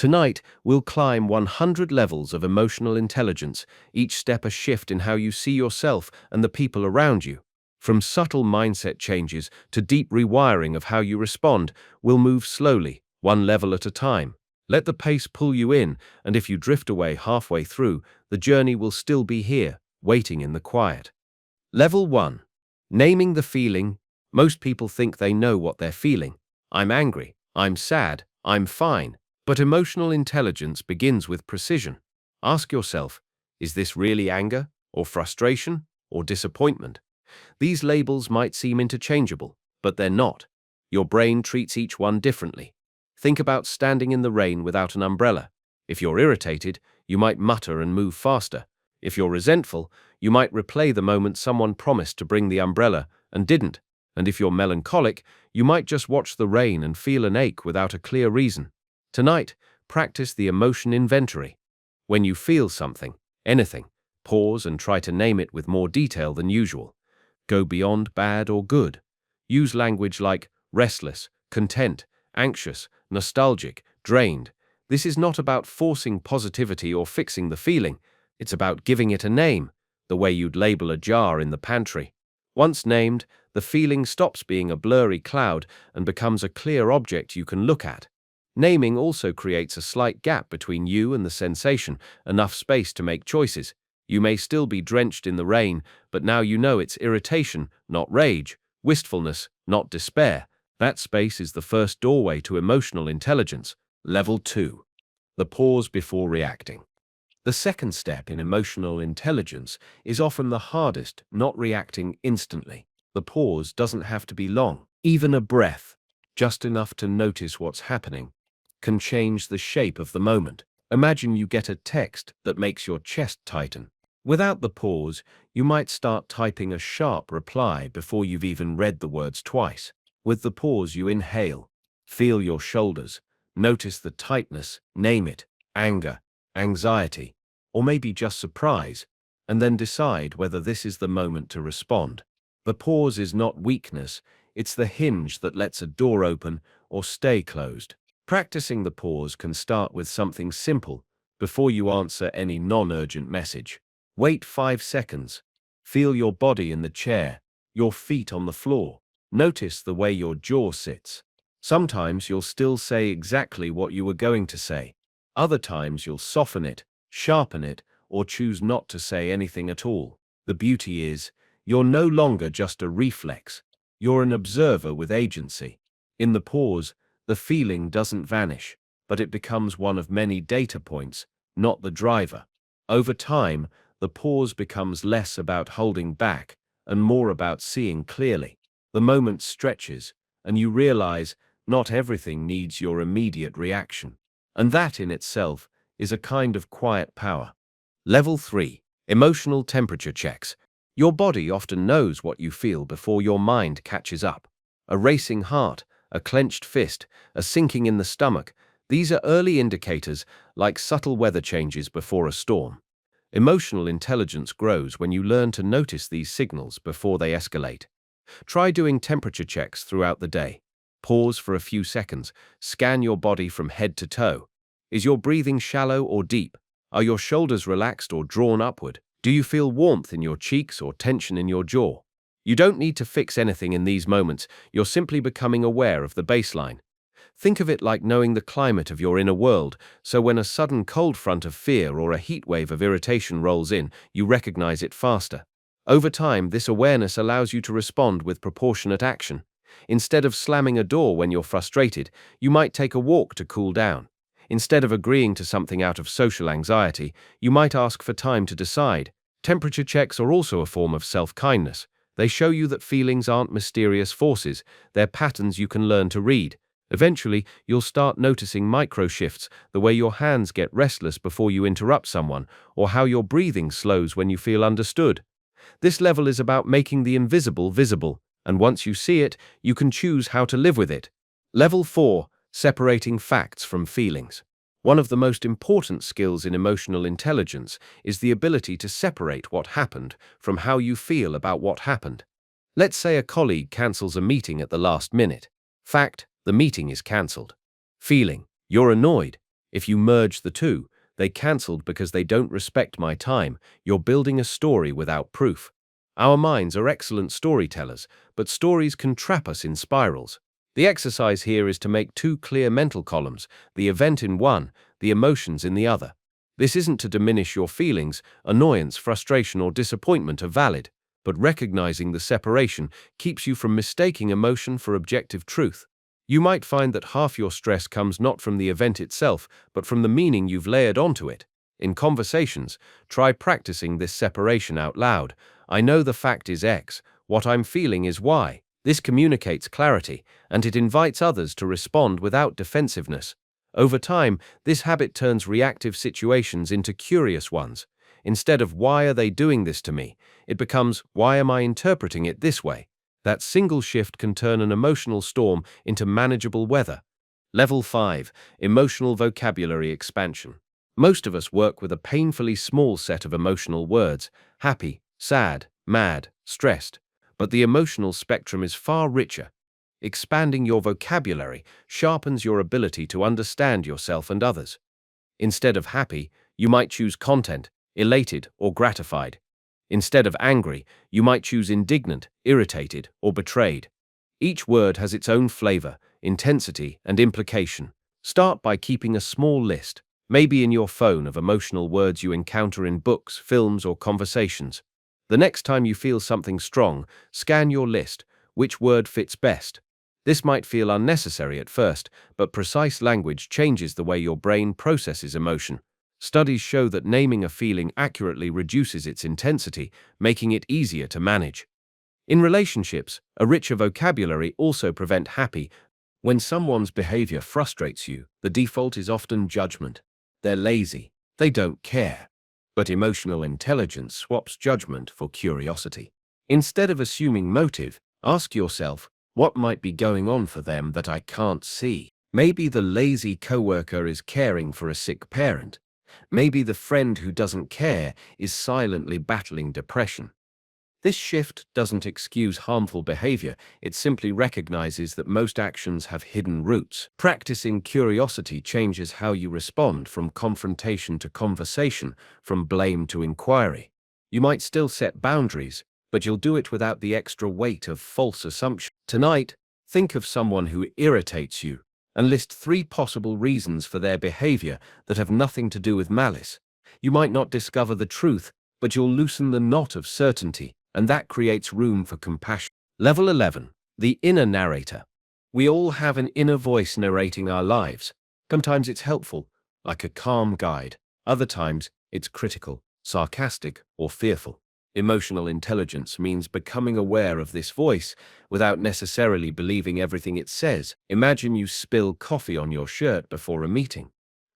Tonight, we'll climb 100 levels of emotional intelligence, each step a shift in how you see yourself and the people around you. From subtle mindset changes to deep rewiring of how you respond, we'll move slowly, one level at a time. Let the pace pull you in, and if you drift away halfway through, the journey will still be here, waiting in the quiet. Level 1. Naming the feeling. Most people think they know what they're feeling. I'm angry, I'm sad, I'm fine. But emotional intelligence begins with precision. Ask yourself, is this really anger, or frustration, or disappointment? These labels might seem interchangeable, but they're not. Your brain treats each one differently. Think about standing in the rain without an umbrella. If you're irritated, you might mutter and move faster. If you're resentful, you might replay the moment someone promised to bring the umbrella and didn't. And if you're melancholic, you might just watch the rain and feel an ache without a clear reason. Tonight, practice the emotion inventory. When you feel something, anything, pause and try to name it with more detail than usual. Go beyond bad or good. Use language like restless, content, anxious, nostalgic, drained. This is not about forcing positivity or fixing the feeling. It's about giving it a name, the way you'd label a jar in the pantry. Once named, the feeling stops being a blurry cloud and becomes a clear object you can look at. Naming also creates a slight gap between you and the sensation, enough space to make choices. You may still be drenched in the rain, but now you know it's irritation, not rage, wistfulness, not despair. That space is the first doorway to emotional intelligence. Level 2. The pause before reacting. The second step in emotional intelligence is often the hardest, not reacting instantly. The pause doesn't have to be long. Even a breath, just enough to notice what's happening, can change the shape of the moment. Imagine you get a text that makes your chest tighten. Without the pause, you might start typing a sharp reply before you've even read the words twice. With the pause, you inhale, feel your shoulders, notice the tightness, name it, anger, anxiety, or maybe just surprise, and then decide whether this is the moment to respond. The pause is not weakness, it's the hinge that lets a door open or stay closed. Practicing the pause can start with something simple before you answer any non-urgent message. Wait 5 seconds. Feel your body in the chair, your feet on the floor. Notice the way your jaw sits. Sometimes you'll still say exactly what you were going to say. Other times you'll soften it, sharpen it, or choose not to say anything at all. The beauty is, you're no longer just a reflex. You're an observer with agency. In the pause, the feeling doesn't vanish, but it becomes one of many data points, not the driver. Over time, the pause becomes less about holding back and more about seeing clearly. The moment stretches, and you realize not everything needs your immediate reaction. And that in itself is a kind of quiet power. Level 3. Emotional temperature checks. Your body often knows what you feel before your mind catches up. A racing heart, a clenched fist, a sinking in the stomach. These are early indicators, like subtle weather changes before a storm. Emotional intelligence grows when you learn to notice these signals before they escalate. Try doing temperature checks throughout the day. Pause for a few seconds. Scan your body from head to toe. Is your breathing shallow or deep? Are your shoulders relaxed or drawn upward? Do you feel warmth in your cheeks or tension in your jaw? You don't need to fix anything in these moments. You're simply becoming aware of the baseline. Think of it like knowing the climate of your inner world, so when a sudden cold front of fear or a heat wave of irritation rolls in, you recognize it faster. Over time, this awareness allows you to respond with proportionate action. Instead of slamming a door when you're frustrated, you might take a walk to cool down. Instead of agreeing to something out of social anxiety, you might ask for time to decide. Temperature checks are also a form of self-kindness. They show you that feelings aren't mysterious forces, they're patterns you can learn to read. Eventually, you'll start noticing micro-shifts, the way your hands get restless before you interrupt someone, or how your breathing slows when you feel understood. This level is about making the invisible visible, and once you see it, you can choose how to live with it. Level 4. Separating facts from feelings. One of the most important skills in emotional intelligence is the ability to separate what happened from how you feel about what happened. Let's say a colleague cancels a meeting at the last minute. Fact: the meeting is cancelled. Feeling: you're annoyed. If you merge the two, they cancelled because they don't respect my time. You're building a story without proof. Our minds are excellent storytellers, but stories can trap us in spirals. The exercise here is to make two clear mental columns, the event in one, the emotions in the other. This isn't to diminish your feelings. Annoyance, frustration, or disappointment are valid, but recognizing the separation keeps you from mistaking emotion for objective truth. You might find that half your stress comes not from the event itself, but from the meaning you've layered onto it. In conversations, try practicing this separation out loud. I know the fact is X, what I'm feeling is Y. This communicates clarity, and it invites others to respond without defensiveness. Over time, this habit turns reactive situations into curious ones. Instead of "why are they doing this to me?" it becomes "why am I interpreting it this way?" That single shift can turn an emotional storm into manageable weather. Level 5. Emotional vocabulary expansion. Most of us work with a painfully small set of emotional words: happy, sad, mad, stressed. But the emotional spectrum is far richer. Expanding your vocabulary sharpens your ability to understand yourself and others. Instead of happy, you might choose content, elated, or gratified. Instead of angry, you might choose indignant, irritated, or betrayed. Each word has its own flavor, intensity, and implication. Start by keeping a small list, maybe in your phone, of emotional words you encounter in books, films, or conversations. The next time you feel something strong, scan your list. Which word fits best? This might feel unnecessary at first, but precise language changes the way your brain processes emotion. Studies show that naming a feeling accurately reduces its intensity, making it easier to manage. In relationships, a richer vocabulary also prevents happy. When someone's behavior frustrates you, the default is often judgment. They're lazy. They don't care. But emotional intelligence swaps judgment for curiosity. Instead of assuming motive, ask yourself, what might be going on for them that I can't see? Maybe the lazy coworker is caring for a sick parent. Maybe the friend who doesn't care is silently battling depression. This shift doesn't excuse harmful behavior, it simply recognizes that most actions have hidden roots. Practicing curiosity changes how you respond, from confrontation to conversation, from blame to inquiry. You might still set boundaries, but you'll do it without the extra weight of false assumption. Tonight, think of someone who irritates you and list 3 possible reasons for their behavior that have nothing to do with malice. You might not discover the truth, but you'll loosen the knot of certainty, and that creates room for compassion. Level 11. The inner narrator. We all have an inner voice narrating our lives. Sometimes it's helpful, like a calm guide. Other times, it's critical, sarcastic, or fearful. Emotional intelligence means becoming aware of this voice without necessarily believing everything it says. Imagine you spill coffee on your shirt before a meeting.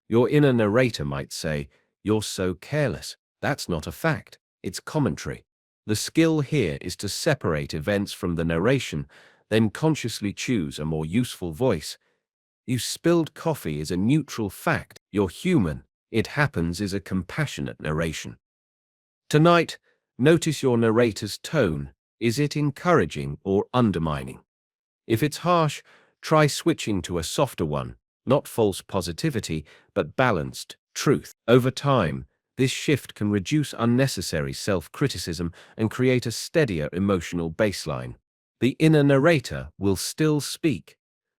Your inner narrator might say, "You're so careless." That's not a fact, it's commentary. The skill here is to separate events from the narration, then consciously choose a more useful voice. "You spilled coffee" is a neutral fact. "You're human. It happens" is a compassionate narration. Tonight, notice your narrator's tone. Is it encouraging or undermining? If it's harsh, try switching to a softer one, not false positivity, but balanced truth. Over time, this shift can reduce unnecessary self-criticism and create a steadier emotional baseline. The inner narrator will still speak,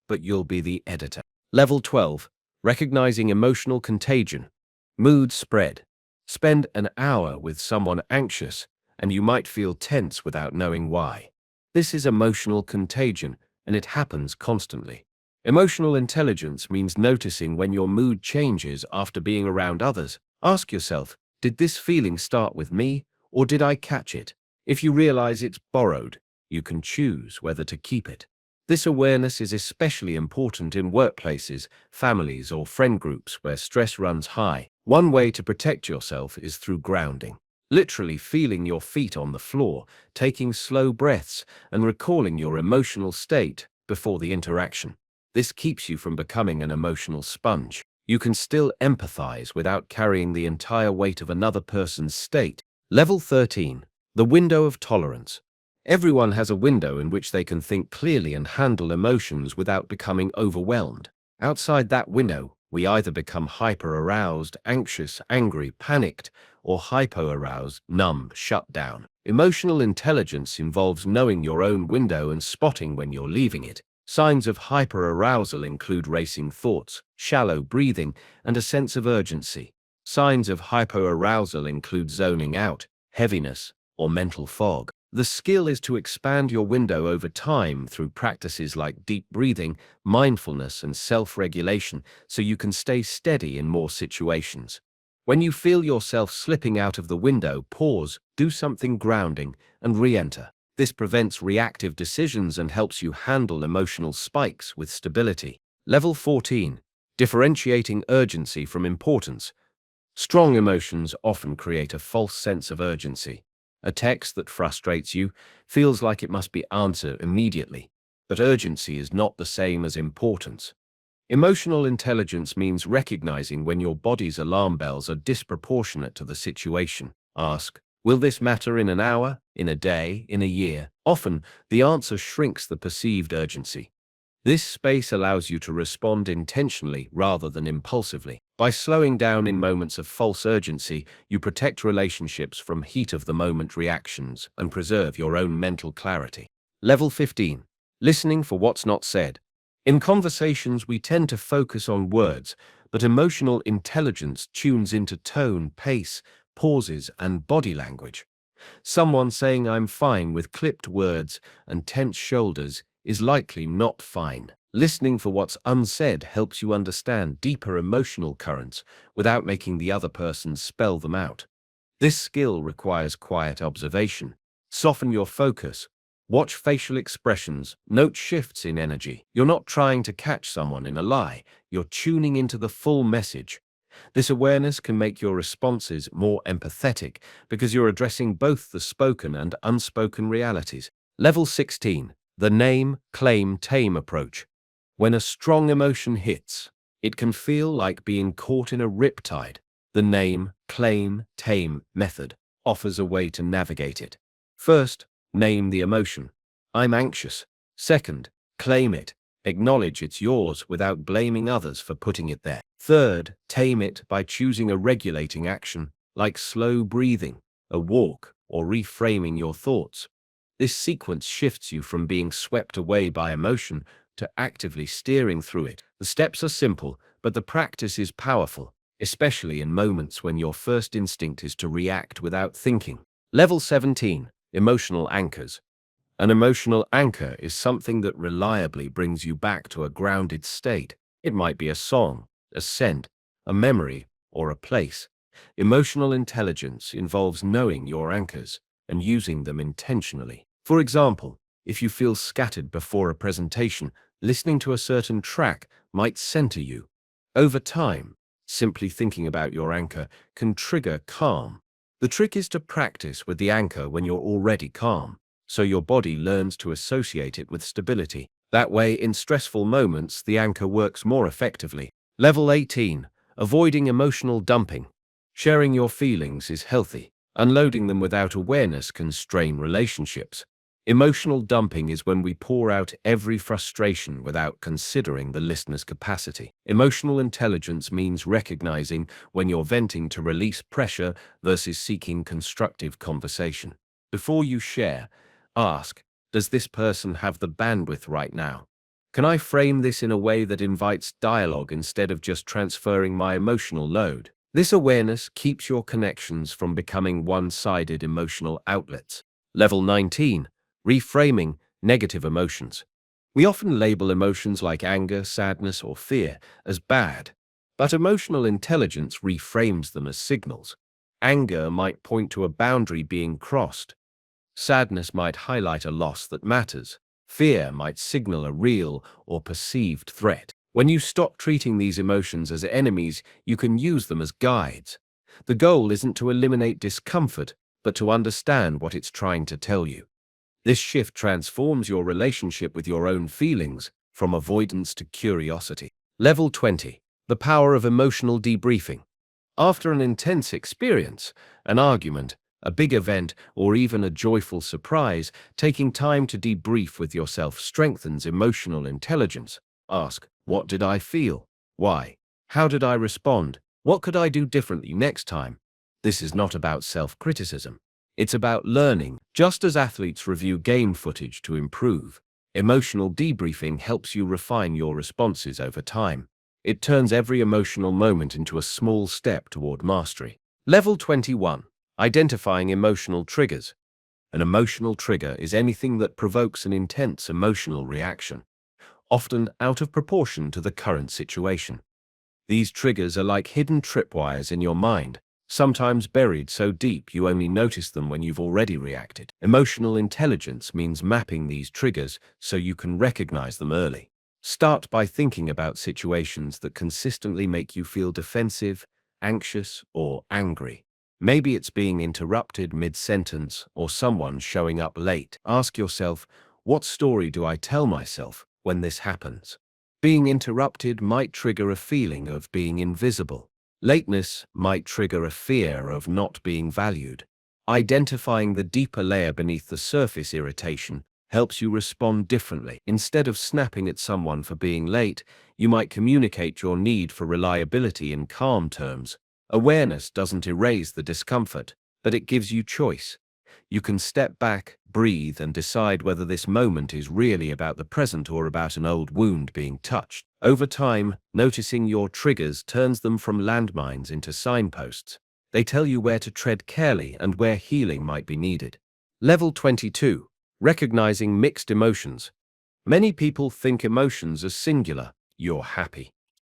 but you'll be the editor. Level 12. Recognizing emotional contagion. Mood spread. Spend an hour with someone anxious, and you might feel tense without knowing why. This is emotional contagion, and it happens constantly. Emotional intelligence means noticing when your mood changes after being around others. Ask yourself, did this feeling start with me, or did I catch it? If you realize it's borrowed, you can choose whether to keep it. This awareness is especially important in workplaces, families, or friend groups where stress runs high. One way to protect yourself is through grounding. Literally feeling your feet on the floor, taking slow breaths, and recalling your emotional state before the interaction. This keeps you from becoming an emotional sponge. You can still empathize without carrying the entire weight of another person's state. Level 13. The window of tolerance. Everyone has a window in which they can think clearly and handle emotions without becoming overwhelmed. Outside that window, We either become hyper-aroused, anxious, angry, panicked, or hypo-aroused, numb, shut down. Emotional intelligence involves knowing your own window and spotting when you're leaving it. Signs of hyperarousal include racing thoughts, shallow breathing, and a sense of urgency. Signs of hypoarousal include zoning out, heaviness, or mental fog. The skill is to expand your window over time through practices like deep breathing, mindfulness, and self-regulation so you can stay steady in more situations. When you feel yourself slipping out of the window, pause, do something grounding, and re-enter. This prevents reactive decisions and helps you handle emotional spikes with stability. Level 14. Differentiating urgency from importance. Strong emotions often create a false sense of urgency. A text that frustrates you feels like it must be answered immediately, but urgency is not the same as importance. Emotional intelligence means recognizing when your body's alarm bells are disproportionate to the situation. Ask, will this matter in an hour, in a day, in a year? Often, the answer shrinks the perceived urgency. This space allows you to respond intentionally rather than impulsively. By slowing down in moments of false urgency, you protect relationships from heat-of-the-moment reactions and preserve your own mental clarity. Level 15. Listening for what's not said. In conversations, we tend to focus on words, but emotional intelligence tunes into tone, pace, pauses, and body language. Someone saying "I'm fine" with clipped words and tense shoulders is likely not fine. Listening for what's unsaid helps you understand deeper emotional currents without making the other person spell them out. This skill requires quiet observation. Soften your focus. Watch facial expressions, note shifts in energy. You're not trying to catch someone in a lie, you're tuning into the full message. This awareness can make your responses more empathetic because you're addressing both the spoken and unspoken realities. Level 16. The name, claim, tame approach. When a strong emotion hits, it can feel like being caught in a riptide. The name, claim, tame method offers a way to navigate it. First, name the emotion. I'm anxious. Second, claim it. Acknowledge it's yours without blaming others for putting it there. Third, tame it by choosing a regulating action, like slow breathing, a walk, or reframing your thoughts. This sequence shifts you from being swept away by emotion to actively steering through it. The steps are simple, but the practice is powerful, especially in moments when your first instinct is to react without thinking. Level 17. Emotional anchors. An emotional anchor is something that reliably brings you back to a grounded state. It might be a song, a scent, a memory, or a place. Emotional intelligence involves knowing your anchors and using them intentionally. For example, if you feel scattered before a presentation, listening to a certain track might center you. Over time, simply thinking about your anchor can trigger calm. The trick is to practice with the anchor when you're already calm, so your body learns to associate it with stability. That way, in stressful moments, the anchor works more effectively. Level 18. Avoiding emotional dumping. Sharing your feelings is healthy. Unloading them without awareness can strain relationships. Emotional dumping is when we pour out every frustration without considering the listener's capacity. Emotional intelligence means recognizing when you're venting to release pressure versus seeking constructive conversation. Before you share, ask, does this person have the bandwidth right now? Can I frame this in a way that invites dialogue instead of just transferring my emotional load? This awareness keeps your connections from becoming one-sided emotional outlets. Level 19. Reframing negative emotions. We often label emotions like anger, sadness, or fear as bad, but emotional intelligence reframes them as signals. Anger might point to a boundary being crossed. Sadness might highlight a loss that matters. Fear might signal a real or perceived threat. When you stop treating these emotions as enemies, you can use them as guides. The goal isn't to eliminate discomfort, but to understand what it's trying to tell you. This shift transforms your relationship with your own feelings from avoidance to curiosity. Level 20. The power of emotional debriefing. After an intense experience, an argument, a big event, or even a joyful surprise, taking time to debrief with yourself strengthens emotional intelligence. Ask, what did I feel? Why? How did I respond? What could I do differently next time? This is not about self-criticism. It's about learning. Just as athletes review game footage to improve, emotional debriefing helps you refine your responses over time. It turns every emotional moment into a small step toward mastery. Level 21. Identifying emotional triggers. An emotional trigger is anything that provokes an intense emotional reaction, often out of proportion to the current situation. These triggers are like hidden tripwires in your mind, sometimes buried so deep you only notice them when you've already reacted. Emotional intelligence means mapping these triggers so you can recognize them early. Start by thinking about situations that consistently make you feel defensive, anxious, or angry. Maybe it's being interrupted mid-sentence or someone showing up late. Ask yourself, what story do I tell myself when this happens? Being interrupted might trigger a feeling of being invisible. Lateness might trigger a fear of not being valued. Identifying the deeper layer beneath the surface irritation helps you respond differently. Instead of snapping at someone for being late, you might communicate your need for reliability in calm terms. Awareness doesn't erase the discomfort, but it gives you choice. You can step back, breathe, and decide whether this moment is really about the present or about an old wound being touched. Over time, noticing your triggers turns them from landmines into signposts. They tell you where to tread carefully and where healing might be needed. Level 22. Recognizing mixed emotions. Many people think emotions are singular. You're happy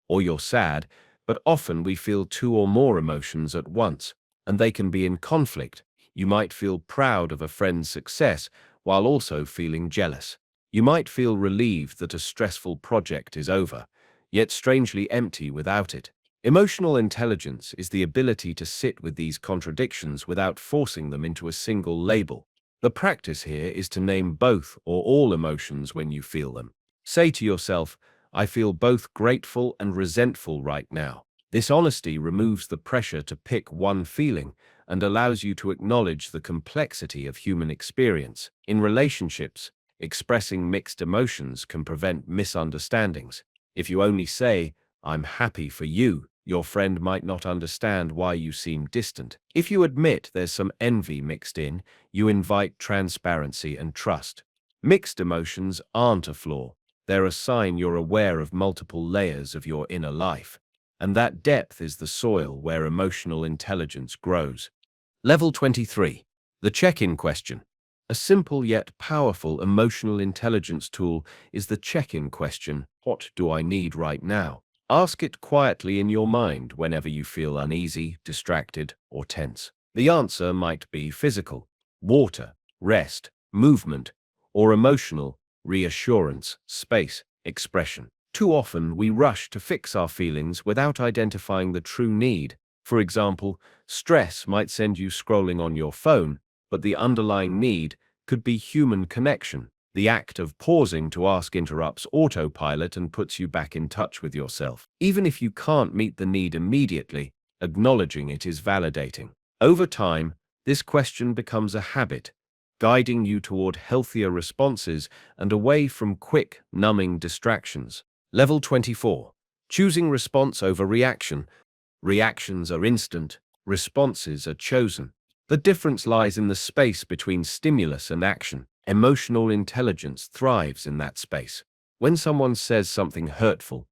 or you're sad, but often we feel two or more emotions at once, and they can be in conflict. You might feel proud of a friend's success while also feeling jealous. You might feel relieved that a stressful project is over, yet strangely empty without it. Emotional intelligence is the ability to sit with these contradictions without forcing them into a single label. The practice here is to name both or all emotions when you feel them. Say to yourself, I feel both grateful and resentful right now. This honesty removes the pressure to pick one feeling and allows you to acknowledge the complexity of human experience. In relationships, expressing mixed emotions can prevent misunderstandings. If you only say, I'm happy for you, your friend might not understand why you seem distant. If you admit there's some envy mixed in, you invite transparency and trust. Mixed emotions aren't a flaw. They're a sign you're aware of multiple layers of your inner life. And that depth is the soil where emotional intelligence grows. Level 23. The check-in question. A simple yet powerful emotional intelligence tool is the check-in question, what do I need right now? Ask it quietly in your mind whenever you feel uneasy, distracted, or tense. The answer might be physical, water, rest, movement, or emotional, reassurance, space, expression. Too often, we rush to fix our feelings without identifying the true need. For example, stress might send you scrolling on your phone, but the underlying need could be human connection. The act of pausing to ask interrupts autopilot and puts you back in touch with yourself. Even if you can't meet the need immediately, acknowledging it is validating. Over time, this question becomes a habit, guiding you toward healthier responses and away from quick, numbing distractions. Level 24. Choosing response over reaction. Reactions are instant, responses are chosen. The difference lies in the space between stimulus and action. Emotional intelligence thrives in that space. When someone says something hurtful,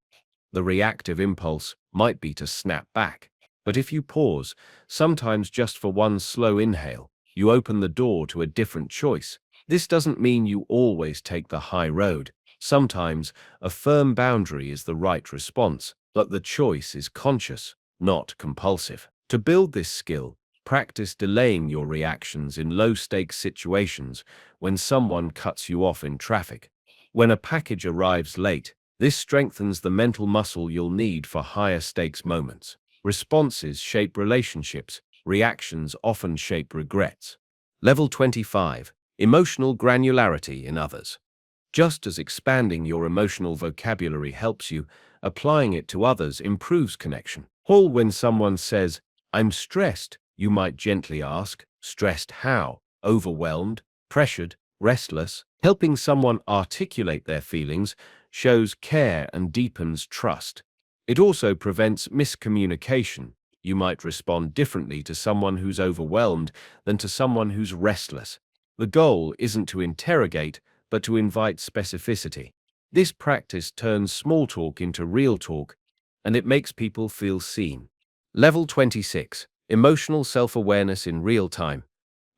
the reactive impulse might be to snap back. But if you pause, sometimes just for one slow inhale, you open the door to a different choice. This doesn't mean you always take the high road. Sometimes a firm boundary is the right response, but the choice is conscious, not compulsive. To build this skill, practice delaying your reactions in low-stakes situations when someone cuts you off in traffic. When a package arrives late, this strengthens the mental muscle you'll need for higher-stakes moments. Responses shape relationships. Reactions often shape regrets. Level 25. Emotional granularity in others. Just as expanding your emotional vocabulary helps you, applying it to others improves connection. When someone says, I'm stressed, you might gently ask, stressed how? Overwhelmed, pressured, restless? Helping someone articulate their feelings shows care and deepens trust. It also prevents miscommunication. You might respond differently to someone who's overwhelmed than to someone who's restless. The goal isn't to interrogate, but to invite specificity. This practice turns small talk into real talk, and it makes people feel seen. Level 26. Emotional self-awareness in real time.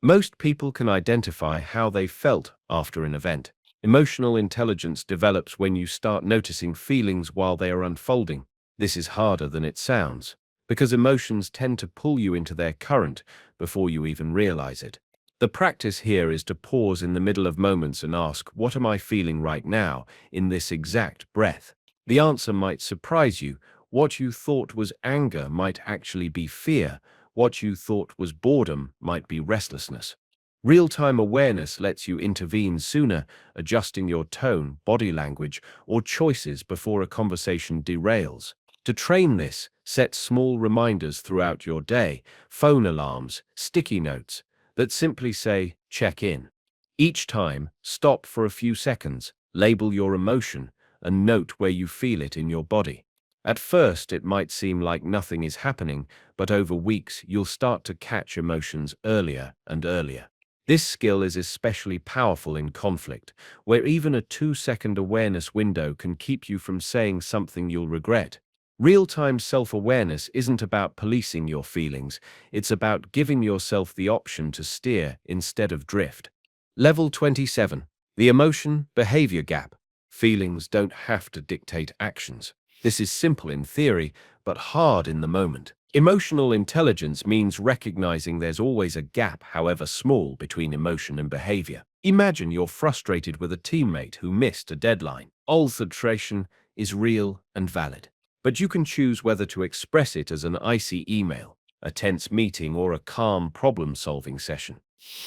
Most people can identify how they felt after an event. Emotional intelligence develops when you start noticing feelings while they are unfolding. This is harder than it sounds, because emotions tend to pull you into their current before you even realize it. The practice here is to pause in the middle of moments and ask, what am I feeling right now, in this exact breath? The answer might surprise you. What you thought was anger might actually be fear. What you thought was boredom might be restlessness. Real-time awareness lets you intervene sooner, adjusting your tone, body language, or choices before a conversation derails. To train this, set small reminders throughout your day, phone alarms, sticky notes, that simply say, check in. Each time, stop for a few seconds, label your emotion, and note where you feel it in your body. At first, it might seem like nothing is happening, but over weeks, you'll start to catch emotions earlier and earlier. This skill is especially powerful in conflict, where even a 2-second awareness window can keep you from saying something you'll regret. Real-time self-awareness isn't about policing your feelings, it's about giving yourself the option to steer instead of drift. Level 27. The emotion-behavior gap. Feelings don't have to dictate actions. This is simple in theory, but hard in the moment. Emotional intelligence means recognizing there's always a gap, however small, between emotion and behavior. Imagine you're frustrated with a teammate who missed a deadline. All frustration is real and valid, but you can choose whether to express it as an icy email, a tense meeting, or a calm problem-solving session.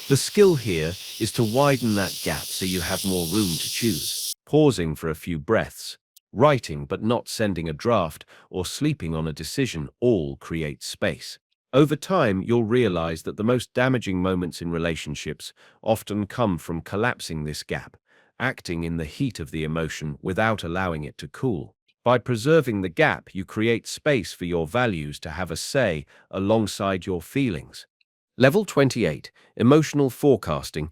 The skill here is to widen that gap so you have more room to choose. Pausing for a few breaths, writing but not sending a draft, or sleeping on a decision all create space. Over time, you'll realize that the most damaging moments in relationships often come from collapsing this gap, acting in the heat of the emotion without allowing it to cool. By preserving the gap, you create space for your values to have a say alongside your feelings. Level 28. Emotional forecasting.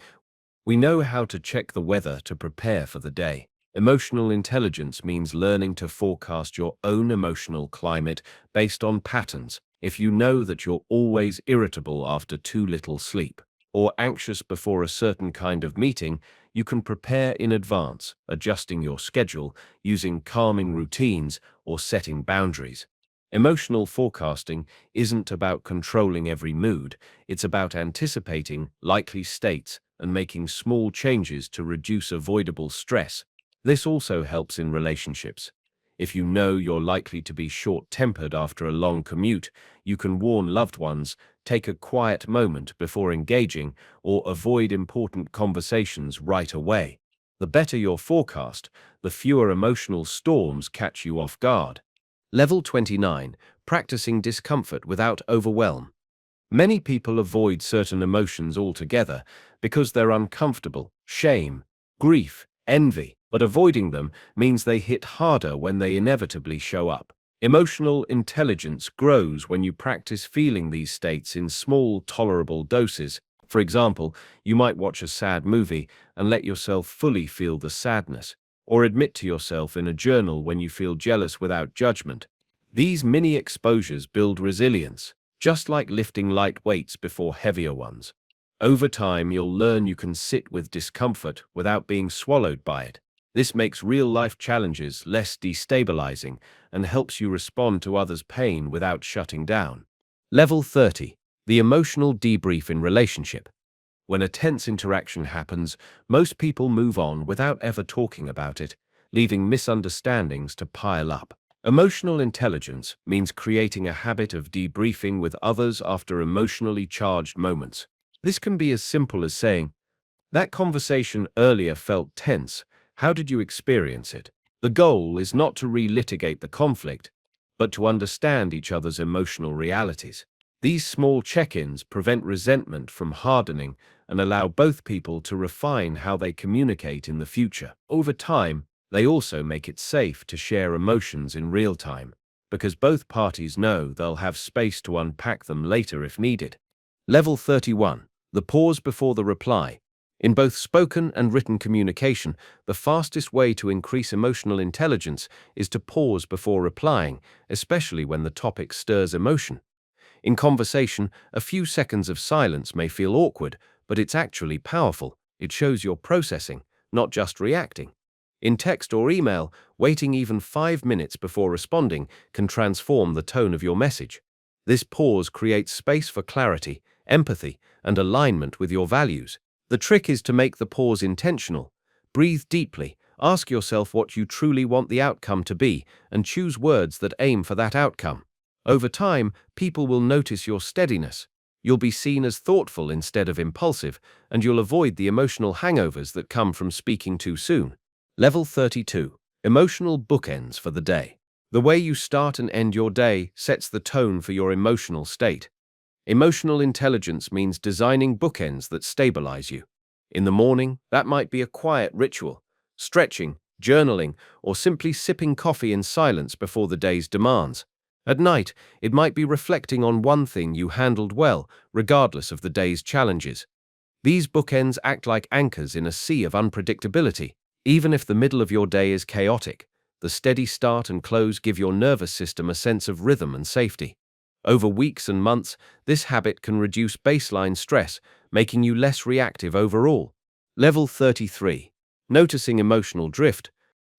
We know how to check the weather to prepare for the day. Emotional intelligence means learning to forecast your own emotional climate based on patterns. If you know that you're always irritable after too little sleep, or anxious before a certain kind of meeting, you can prepare in advance, adjusting your schedule, using calming routines, or setting boundaries. Emotional forecasting isn't about controlling every mood, it's about anticipating likely states and making small changes to reduce avoidable stress. This also helps in relationships. If you know you're likely to be short-tempered after a long commute, you can warn loved ones, take a quiet moment before engaging, or avoid important conversations right away. The better your forecast, the fewer emotional storms catch you off guard. Level 29. Practicing discomfort without overwhelm. Many people avoid certain emotions altogether because they're uncomfortable: shame, grief, envy. But avoiding them means they hit harder when they inevitably show up. Emotional intelligence grows when you practice feeling these states in small, tolerable doses. For example, you might watch a sad movie and let yourself fully feel the sadness, or admit to yourself in a journal when you feel jealous without judgment. These mini exposures build resilience, just like lifting light weights before heavier ones. Over time, you'll learn you can sit with discomfort without being swallowed by it. This makes real-life challenges less destabilizing and helps you respond to others' pain without shutting down. Level 30. The emotional debrief in relationship. When a tense interaction happens, most people move on without ever talking about it, leaving misunderstandings to pile up. Emotional intelligence means creating a habit of debriefing with others after emotionally charged moments. This can be as simple as saying, "That conversation earlier felt tense. How did you experience it?" The goal is not to relitigate the conflict, but to understand each other's emotional realities. These small check-ins prevent resentment from hardening and allow both people to refine how they communicate in the future. Over time, they also make it safe to share emotions in real time. because both parties know they'll have space to unpack them later if needed. Level 31. The pause before the reply. In both spoken and written communication, the fastest way to increase emotional intelligence is to pause before replying, especially when the topic stirs emotion. In conversation, a few seconds of silence may feel awkward, but it's actually powerful. It shows you're processing, not just reacting. In text or email, waiting even 5 minutes before responding can transform the tone of your message. This pause creates space for clarity, empathy, and alignment with your values. The trick is to make the pause intentional. Breathe deeply, ask yourself what you truly want the outcome to be, and choose words that aim for that outcome. Over time, people will notice your steadiness. You'll be seen as thoughtful instead of impulsive, and you'll avoid the emotional hangovers that come from speaking too soon. Level 32. Emotional bookends for the day. The way you start and end your day sets the tone for your emotional state. Emotional intelligence means designing bookends that stabilize you. In the morning, that might be a quiet ritual, stretching, journaling, or simply sipping coffee in silence before the day's demands. At night, it might be reflecting on one thing you handled well, regardless of the day's challenges. These bookends act like anchors in a sea of unpredictability. Even if the middle of your day is chaotic, the steady start and close give your nervous system a sense of rhythm and safety. Over weeks and months, this habit can reduce baseline stress, making you less reactive overall. Level 33. Noticing emotional drift.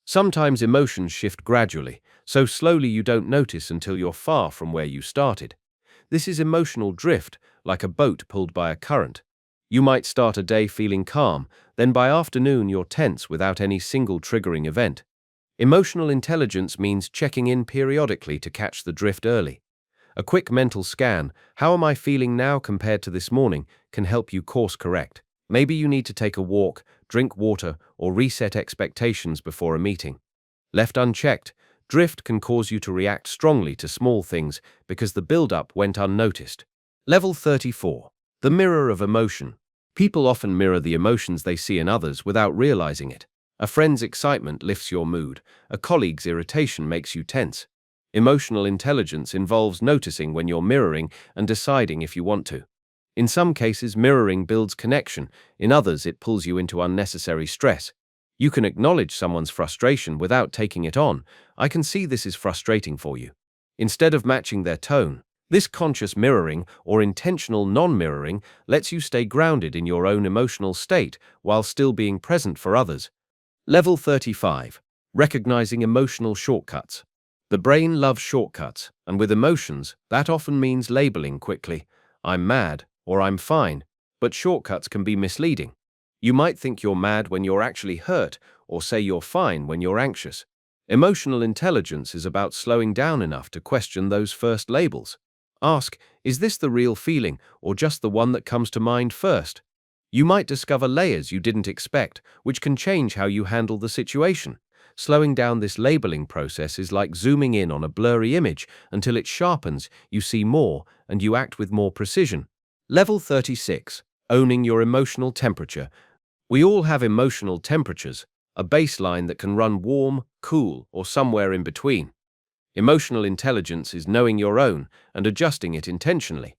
Sometimes emotions shift gradually, so slowly you don't notice until you're far from where you started. This is emotional drift, like a boat pulled by a current. You might start a day feeling calm, then by afternoon you're tense without any single triggering event. Emotional intelligence means checking in periodically to catch the drift early. A quick mental scan, how am I feeling now compared to this morning, can help you course correct. Maybe you need to take a walk, drink water, or reset expectations before a meeting. Left unchecked, drift can cause you to react strongly to small things because the build-up went unnoticed. Level 34. The mirror of emotion. People often mirror the emotions they see in others without realizing it. A friend's excitement lifts your mood. A colleague's irritation makes you tense. Emotional intelligence involves noticing when you're mirroring and deciding if you want to. In some cases, mirroring builds connection. In others, it pulls you into unnecessary stress. You can acknowledge someone's frustration without taking it on. I can see this is frustrating for you. Instead of matching their tone, this conscious mirroring or intentional non-mirroring lets you stay grounded in your own emotional state while still being present for others. Level 35. Recognizing emotional shortcuts. The brain loves shortcuts, and with emotions, that often means labeling quickly, I'm mad or I'm fine, but shortcuts can be misleading. You might think you're mad when you're actually hurt, or say you're fine when you're anxious. Emotional intelligence is about slowing down enough to question those first labels. Ask, is this the real feeling or just the one that comes to mind first? You might discover layers you didn't expect, which can change how you handle the situation. Slowing down this labeling process is like zooming in on a blurry image until it sharpens, you see more, and you act with more precision. Level 36. Owning your emotional temperature. We all have emotional temperatures, a baseline that can run warm, cool, or somewhere in between. Emotional intelligence is knowing your own and adjusting it intentionally.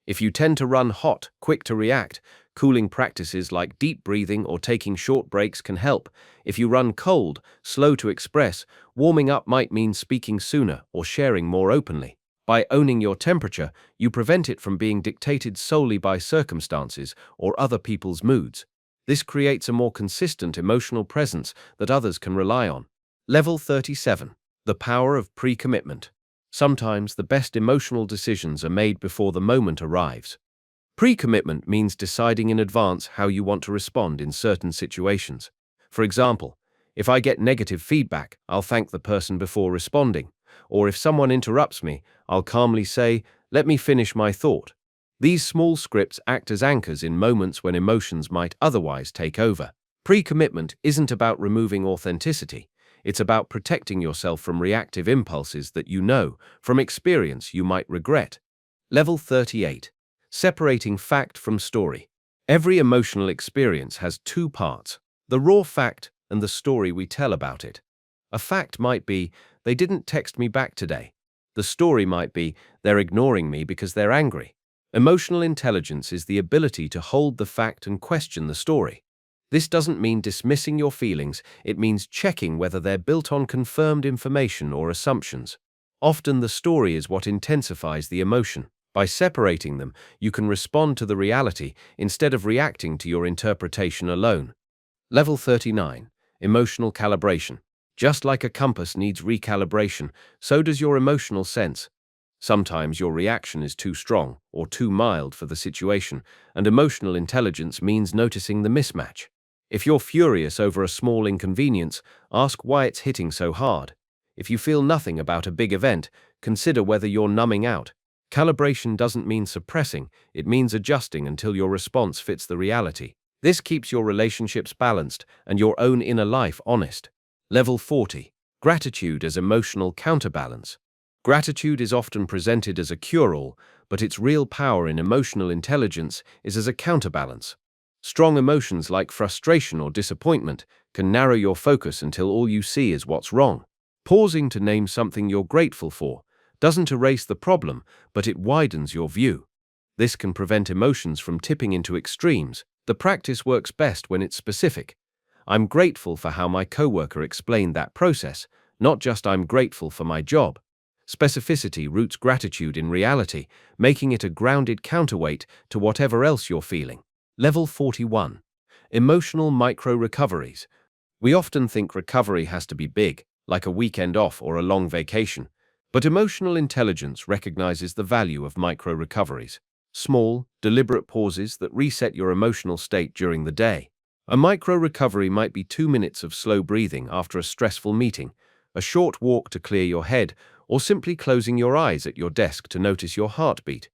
If you tend to run hot, quick to react, cooling practices like deep breathing or taking short breaks can help. If you run cold, slow to express, warming up might mean speaking sooner or sharing more openly. By owning your temperature, you prevent it from being dictated solely by circumstances or other people's moods. This creates a more consistent emotional presence that others can rely on. Level 37. The power of pre-commitment. Sometimes the best emotional decisions are made before the moment arrives. Pre-commitment means deciding in advance how you want to respond in certain situations. For example, if I get negative feedback, I'll thank the person before responding. Or if someone interrupts me, I'll calmly say, let me finish my thought. These small scripts act as anchors in moments when emotions might otherwise take over. Pre-commitment isn't about removing authenticity. It's about protecting yourself from reactive impulses that you know, from experience, you might regret. Level 38. Separating fact from story. Every emotional experience has two parts, the raw fact and the story we tell about it. A fact might be, they didn't text me back today. The story might be, they're ignoring me because they're angry. Emotional intelligence is the ability to hold the fact and question the story. This doesn't mean dismissing your feelings, it means checking whether they're built on confirmed information or assumptions. Often the story is what intensifies the emotion. By separating them, you can respond to the reality instead of reacting to your interpretation alone. Level 39. Emotional calibration. Just like a compass needs recalibration, so does your emotional sense. Sometimes your reaction is too strong or too mild for the situation, and emotional intelligence means noticing the mismatch. If you're furious over a small inconvenience, ask why it's hitting so hard. If you feel nothing about a big event, consider whether you're numbing out. Calibration doesn't mean suppressing, it means adjusting until your response fits the reality. This keeps your relationships balanced and your own inner life honest. Level 40. Gratitude as emotional counterbalance. Gratitude is often presented as a cure-all, but its real power in emotional intelligence is as a counterbalance. Strong emotions like frustration or disappointment can narrow your focus until all you see is what's wrong. Pausing to name something you're grateful for doesn't erase the problem, but it widens your view. This can prevent emotions from tipping into extremes. The practice works best when it's specific. I'm grateful for how my coworker explained that process, not just I'm grateful for my job. Specificity roots gratitude in reality, making it a grounded counterweight to whatever else you're feeling. Level 41. Emotional micro-recoveries. We often think recovery has to be big, like a weekend off or a long vacation. But emotional intelligence recognizes the value of micro-recoveries. Small, deliberate pauses that reset your emotional state during the day. A micro-recovery might be 2 minutes of slow breathing after a stressful meeting, a short walk to clear your head, or simply closing your eyes at your desk to notice your heartbeat.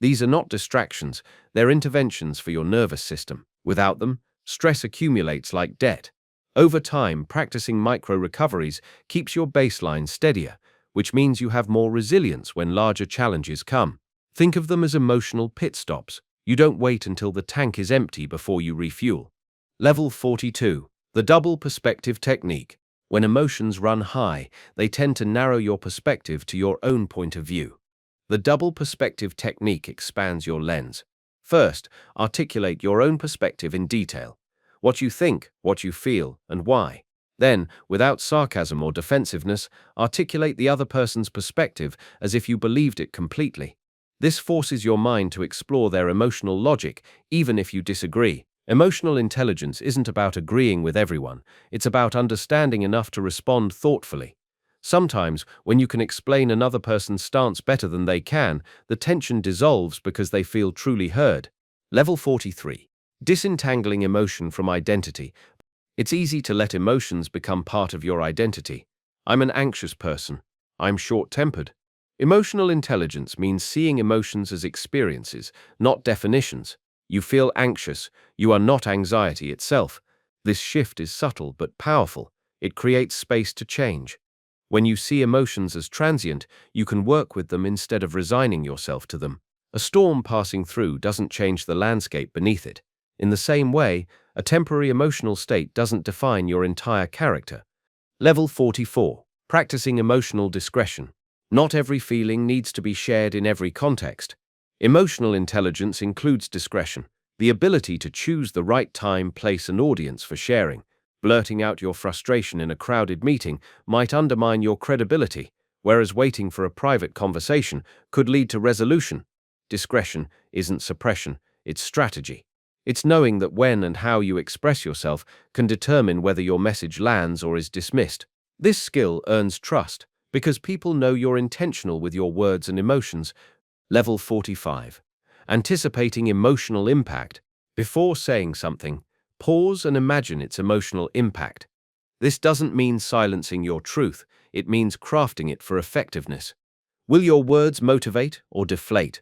These are not distractions, they're interventions for your nervous system. Without them, stress accumulates like debt. Over time, practicing micro-recoveries keeps your baseline steadier, which means you have more resilience when larger challenges come. Think of them as emotional pit stops. You don't wait until the tank is empty before you refuel. Level 42. The double perspective technique. When emotions run high, they tend to narrow your perspective to your own point of view. The double perspective technique expands your lens. First, articulate your own perspective in detail. What you think, what you feel, and why. Then, without sarcasm or defensiveness, articulate the other person's perspective as if you believed it completely. This forces your mind to explore their emotional logic, even if you disagree. Emotional intelligence isn't about agreeing with everyone, it's about understanding enough to respond thoughtfully. Sometimes, when you can explain another person's stance better than they can, the tension dissolves because they feel truly heard. Level 43. Disentangling emotion from identity. It's easy to let emotions become part of your identity. I'm an anxious person. I'm short-tempered. Emotional intelligence means seeing emotions as experiences, not definitions. You feel anxious, you are not anxiety itself. This shift is subtle but powerful. It creates space to change. When you see emotions as transient, you can work with them instead of resigning yourself to them. A storm passing through doesn't change the landscape beneath it. In the same way, a temporary emotional state doesn't define your entire character. Level 44. Practicing emotional discretion. Not every feeling needs to be shared in every context. Emotional intelligence includes discretion, the ability to choose the right time, place, and audience for sharing. Blurting out your frustration in a crowded meeting might undermine your credibility, whereas waiting for a private conversation could lead to resolution. Discretion isn't suppression, it's strategy. It's knowing that when and how you express yourself can determine whether your message lands or is dismissed. This skill earns trust because people know you're intentional with your words and emotions. Level 45. Anticipating emotional impact. Before saying something, pause and imagine its emotional impact. This doesn't mean silencing your truth, it means crafting it for effectiveness. Will your words motivate or deflate?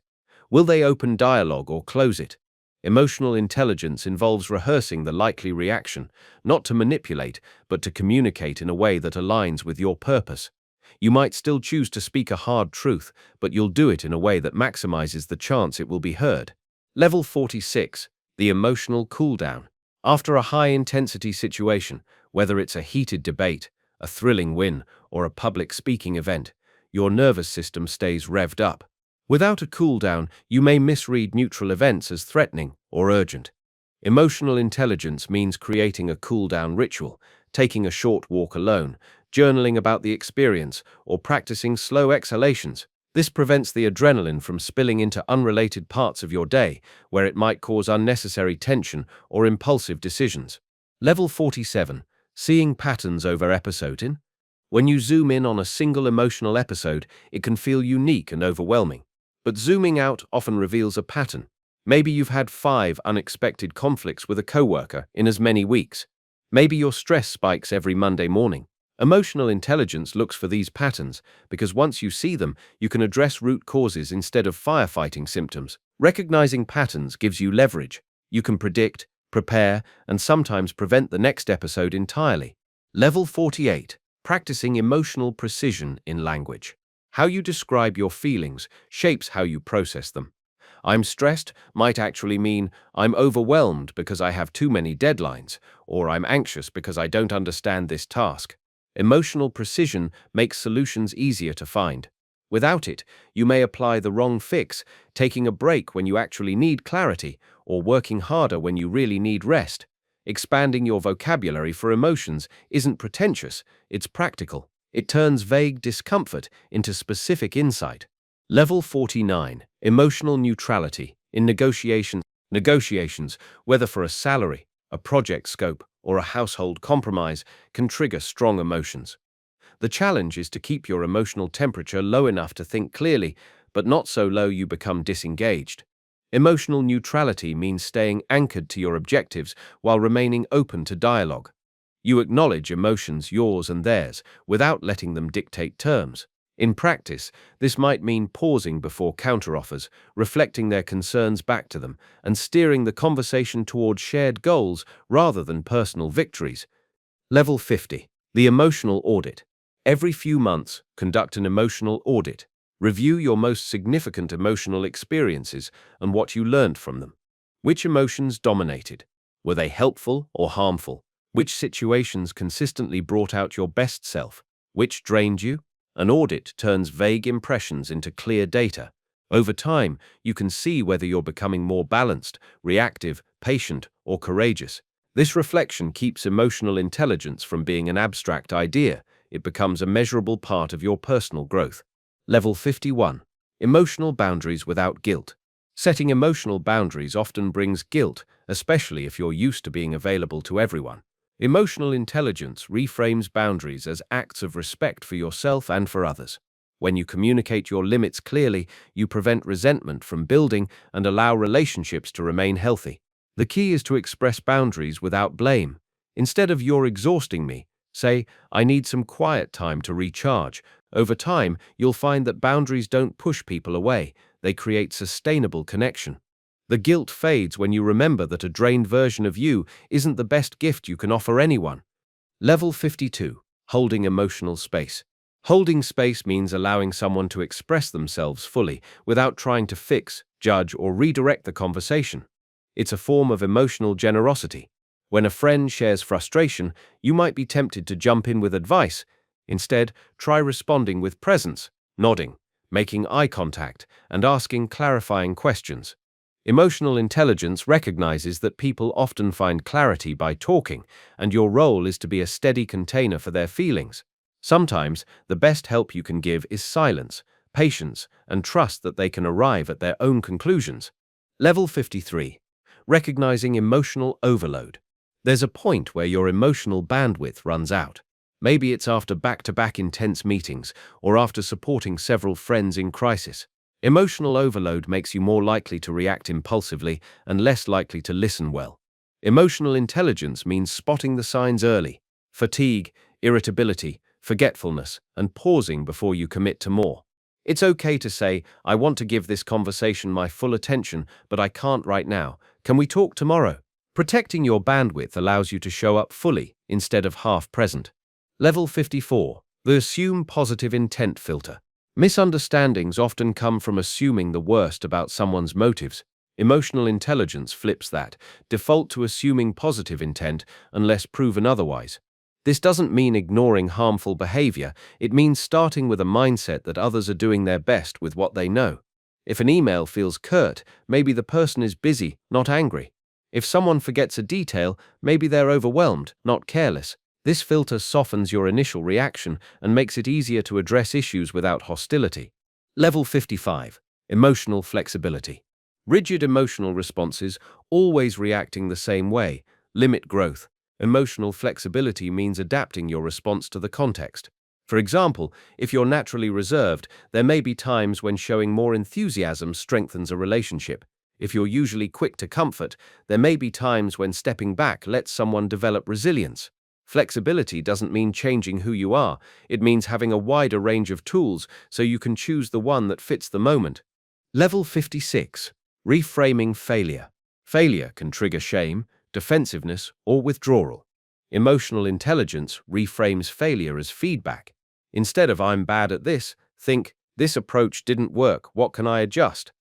Will they open dialogue or close it? Emotional intelligence involves rehearsing the likely reaction, not to manipulate, but to communicate in a way that aligns with your purpose. You might still choose to speak a hard truth, but you'll do it in a way that maximizes the chance it will be heard. Level 46. The emotional cooldown. After a high-intensity situation, whether it's a heated debate, a thrilling win, or a public speaking event, your nervous system stays revved up. Without a cool-down, you may misread neutral events as threatening or urgent. Emotional intelligence means creating a cool-down ritual, taking a short walk alone, journaling about the experience, or practicing slow exhalations. This prevents the adrenaline from spilling into unrelated parts of your day, where it might cause unnecessary tension or impulsive decisions. Level 47. Seeing patterns over episode. When you zoom in on a single emotional episode, it can feel unique and overwhelming. But zooming out often reveals a pattern. Maybe you've had 5 unexpected conflicts with a coworker in as many weeks. Maybe your stress spikes every Monday morning. Emotional intelligence looks for these patterns because once you see them, you can address root causes instead of firefighting symptoms. Recognizing patterns gives you leverage. You can predict, prepare, and sometimes prevent the next episode entirely. Level 48. Practicing emotional precision in language. How you describe your feelings shapes how you process them. I'm stressed might actually mean I'm overwhelmed because I have too many deadlines, or I'm anxious because I don't understand this task. Emotional precision makes solutions easier to find. Without it, you may apply the wrong fix, taking a break when you actually need clarity, or working harder when you really need rest. Expanding your vocabulary for emotions isn't pretentious, it's practical. It turns vague discomfort into specific insight. Level 49. Emotional neutrality in negotiations. Negotiations, whether for a salary, a project scope, or a household compromise, can trigger strong emotions. The challenge is to keep your emotional temperature low enough to think clearly, but not so low you become disengaged. Emotional neutrality means staying anchored to your objectives while remaining open to dialogue. You acknowledge emotions, yours and theirs, without letting them dictate terms. In practice, this might mean pausing before counteroffers, reflecting their concerns back to them, and steering the conversation toward shared goals rather than personal victories. Level 50. The emotional audit. Every few months, conduct an emotional audit. Review your most significant emotional experiences and what you learned from them. Which emotions dominated? Were they helpful or harmful? Which situations consistently brought out your best self? Which drained you? An audit turns vague impressions into clear data. Over time, you can see whether you're becoming more balanced, reactive, patient, or courageous. This reflection keeps emotional intelligence from being an abstract idea. It becomes a measurable part of your personal growth. Level 51. Emotional boundaries without guilt. Setting emotional boundaries often brings guilt, especially if you're used to being available to everyone. Emotional intelligence reframes boundaries as acts of respect for yourself and for others. When you communicate your limits clearly, you prevent resentment from building and allow relationships to remain healthy. The key is to express boundaries without blame. Instead of "you're exhausting me," say, "I need some quiet time to recharge." Over time, you'll find that boundaries don't push people away, they create sustainable connection. The guilt fades when you remember that a drained version of you isn't the best gift you can offer anyone. Level 52. Holding emotional space. Holding space means allowing someone to express themselves fully without trying to fix, judge, or redirect the conversation. It's a form of emotional generosity. When a friend shares frustration, you might be tempted to jump in with advice. Instead, try responding with presence, nodding, making eye contact, and asking clarifying questions. Emotional intelligence recognizes that people often find clarity by talking, and your role is to be a steady container for their feelings. Sometimes, the best help you can give is silence, patience, and trust that they can arrive at their own conclusions. Level 53. Recognizing emotional overload. There's a point where your emotional bandwidth runs out. Maybe it's after back-to-back intense meetings or after supporting several friends in crisis. Emotional overload makes you more likely to react impulsively and less likely to listen well. Emotional intelligence means spotting the signs early: fatigue, irritability, forgetfulness, and pausing before you commit to more. It's okay to say, "I want to give this conversation my full attention, but I can't right now. Can we talk tomorrow?" Protecting your bandwidth allows you to show up fully instead of half-present. Level 54. The assume positive intent filter. Misunderstandings often come from assuming the worst about someone's motives. Emotional intelligence flips that. Default to assuming positive intent unless proven otherwise. This doesn't mean ignoring harmful behavior, it means starting with a mindset that others are doing their best with what they know. If an email feels curt, maybe the person is busy, not angry. If someone forgets a detail, maybe they're overwhelmed, not careless. This filter softens your initial reaction and makes it easier to address issues without hostility. Level 55. Emotional flexibility. Rigid emotional responses, always reacting the same way, limit growth. Emotional flexibility means adapting your response to the context. For example, if you're naturally reserved, there may be times when showing more enthusiasm strengthens a relationship. If you're usually quick to comfort, there may be times when stepping back lets someone develop resilience. Flexibility doesn't mean changing who you are, it means having a wider range of tools so you can choose the one that fits the moment. Level 56. Reframing failure. Failure can trigger shame, defensiveness, or withdrawal. Emotional intelligence reframes failure as feedback. Instead of "I'm bad at this," think "this approach didn't work, what can I adjust?"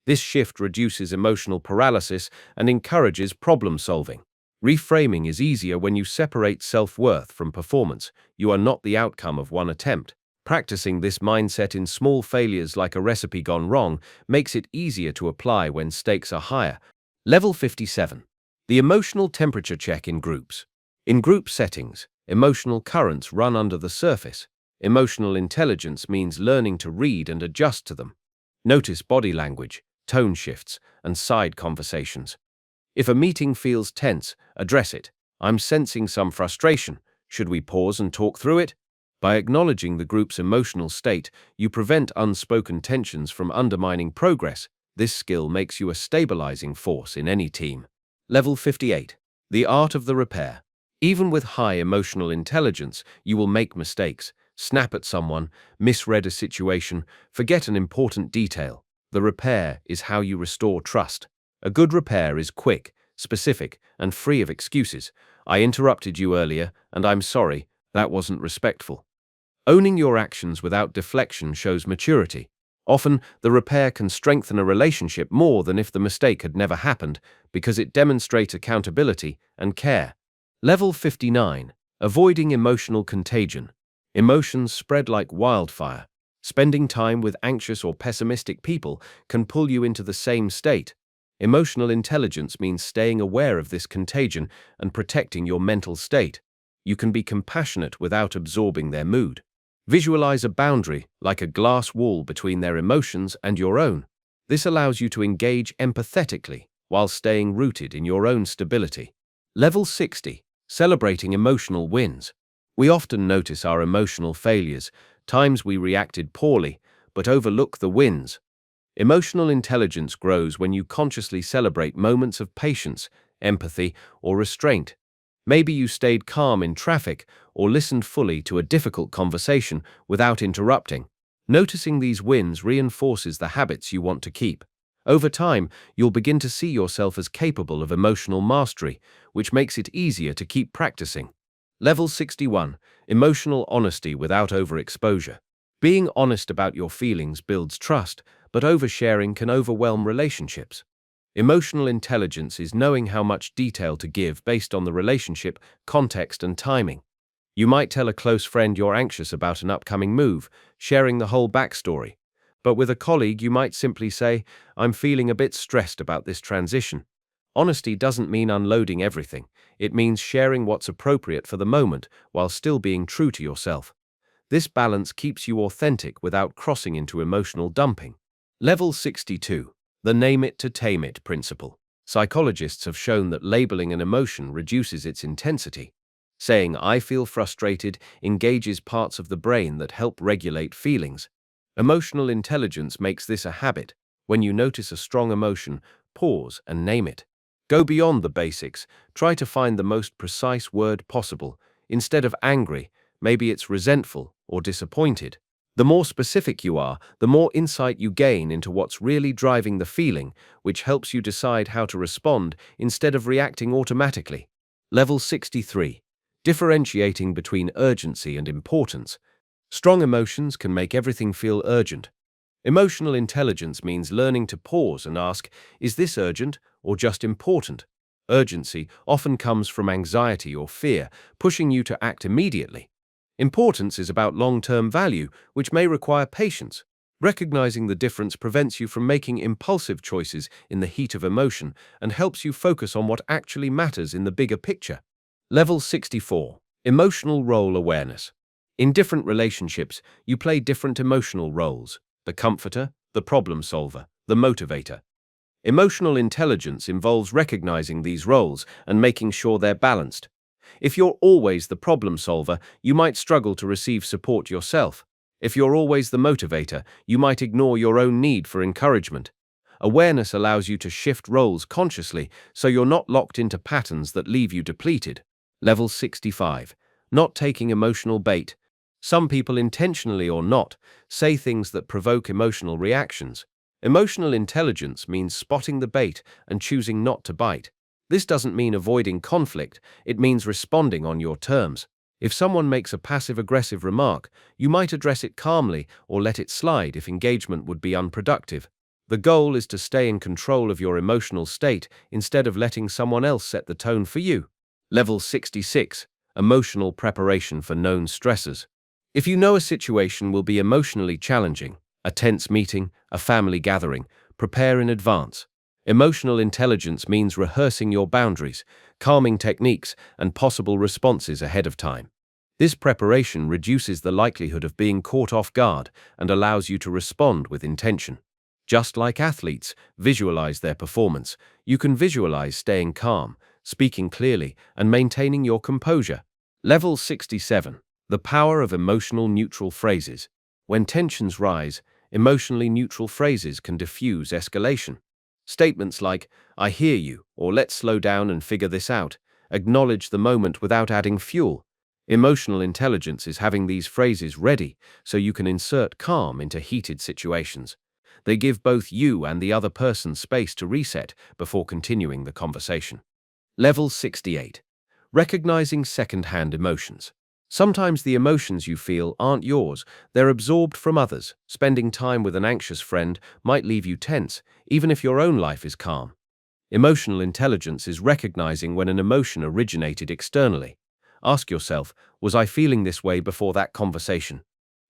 This shift reduces emotional paralysis and encourages problem solving. Reframing is easier when you separate self-worth from performance. You are not the outcome of one attempt. Practicing this mindset in small failures like a recipe gone wrong makes it easier to apply when stakes are higher. Level 57. The emotional temperature check in groups. In group settings, emotional currents run under the surface. Emotional intelligence means learning to read and adjust to them. Notice body language, tone shifts, and side conversations. If a meeting feels tense, address it. "I'm sensing some frustration. Should we pause and talk through it?" By acknowledging the group's emotional state, you prevent unspoken tensions from undermining progress. This skill makes you a stabilizing force in any team. Level 58. The art of the repair. Even with high emotional intelligence, you will make mistakes, snap at someone, misread a situation, forget an important detail. The repair is how you restore trust. A good repair is quick, specific, and free of excuses. "I interrupted you earlier, and I'm sorry, that wasn't respectful." Owning your actions without deflection shows maturity. Often, the repair can strengthen a relationship more than if the mistake had never happened, because it demonstrates accountability and care. Level 59. Avoiding emotional contagion. Emotions spread like wildfire. Spending time with anxious or pessimistic people can pull you into the same state. Emotional intelligence means staying aware of this contagion and protecting your mental state. You can be compassionate without absorbing their mood. Visualize a boundary, like a glass wall between their emotions and your own. This allows you to engage empathetically while staying rooted in your own stability. Level 60. Celebrating emotional wins. We often notice our emotional failures, times we reacted poorly, but overlook the wins. Emotional intelligence grows when you consciously celebrate moments of patience, empathy, or restraint. Maybe you stayed calm in traffic or listened fully to a difficult conversation without interrupting. Noticing these wins reinforces the habits you want to keep. Over time, you'll begin to see yourself as capable of emotional mastery, which makes it easier to keep practicing. Level 61. Emotional honesty without overexposure. Being honest about your feelings builds trust, but oversharing can overwhelm relationships. Emotional intelligence is knowing how much detail to give based on the relationship, context, and timing. You might tell a close friend you're anxious about an upcoming move, sharing the whole backstory. But with a colleague, you might simply say, "I'm feeling a bit stressed about this transition." Honesty doesn't mean unloading everything. It means sharing what's appropriate for the moment while still being true to yourself. This balance keeps you authentic without crossing into emotional dumping. Level 62. The name it to tame it principle. Psychologists have shown that labeling an emotion reduces its intensity. Saying "I feel frustrated" engages parts of the brain that help regulate feelings. Emotional intelligence makes this a habit. When you notice a strong emotion, pause and name it. Go beyond the basics. Try to find the most precise word possible. Instead of angry, maybe it's resentful or disappointed. The more specific you are, the more insight you gain into what's really driving the feeling, which helps you decide how to respond instead of reacting automatically. Level 63. Differentiating between urgency and importance. Strong emotions can make everything feel urgent. Emotional intelligence means learning to pause and ask, "Is this urgent or just important?" Urgency often comes from anxiety or fear, pushing you to act immediately. Importance is about long-term value, which may require patience. Recognizing the difference prevents you from making impulsive choices in the heat of emotion and helps you focus on what actually matters in the bigger picture. Level 64. Emotional role awareness. In different relationships, you play different emotional roles: the comforter, the problem solver, the motivator. Emotional intelligence involves recognizing these roles and making sure they're balanced. If you're always the problem solver, you might struggle to receive support yourself. If you're always the motivator, you might ignore your own need for encouragement. Awareness allows you to shift roles consciously so you're not locked into patterns that leave you depleted. Level 65. Not taking emotional bait. Some people, intentionally or not, say things that provoke emotional reactions. Emotional intelligence means spotting the bait and choosing not to bite. This doesn't mean avoiding conflict, it means responding on your terms. If someone makes a passive-aggressive remark, you might address it calmly or let it slide if engagement would be unproductive. The goal is to stay in control of your emotional state instead of letting someone else set the tone for you. Level 66. Emotional preparation for known stressors. If you know a situation will be emotionally challenging, a tense meeting, a family gathering, prepare in advance. Emotional intelligence means rehearsing your boundaries, calming techniques, and possible responses ahead of time. This preparation reduces the likelihood of being caught off guard and allows you to respond with intention. Just like athletes visualize their performance, you can visualize staying calm, speaking clearly, and maintaining your composure. Level 67. The power of emotional neutral phrases. When tensions rise, emotionally neutral phrases can diffuse escalation. Statements like, "I hear you," or "let's slow down and figure this out," acknowledge the moment without adding fuel. Emotional intelligence is having these phrases ready so you can insert calm into heated situations. They give both you and the other person space to reset before continuing the conversation. Level 68. Recognizing second-hand emotions. Sometimes the emotions you feel aren't yours, they're absorbed from others. Spending time with an anxious friend might leave you tense, even if your own life is calm. Emotional intelligence is recognizing when an emotion originated externally. Ask yourself, was I feeling this way before that conversation?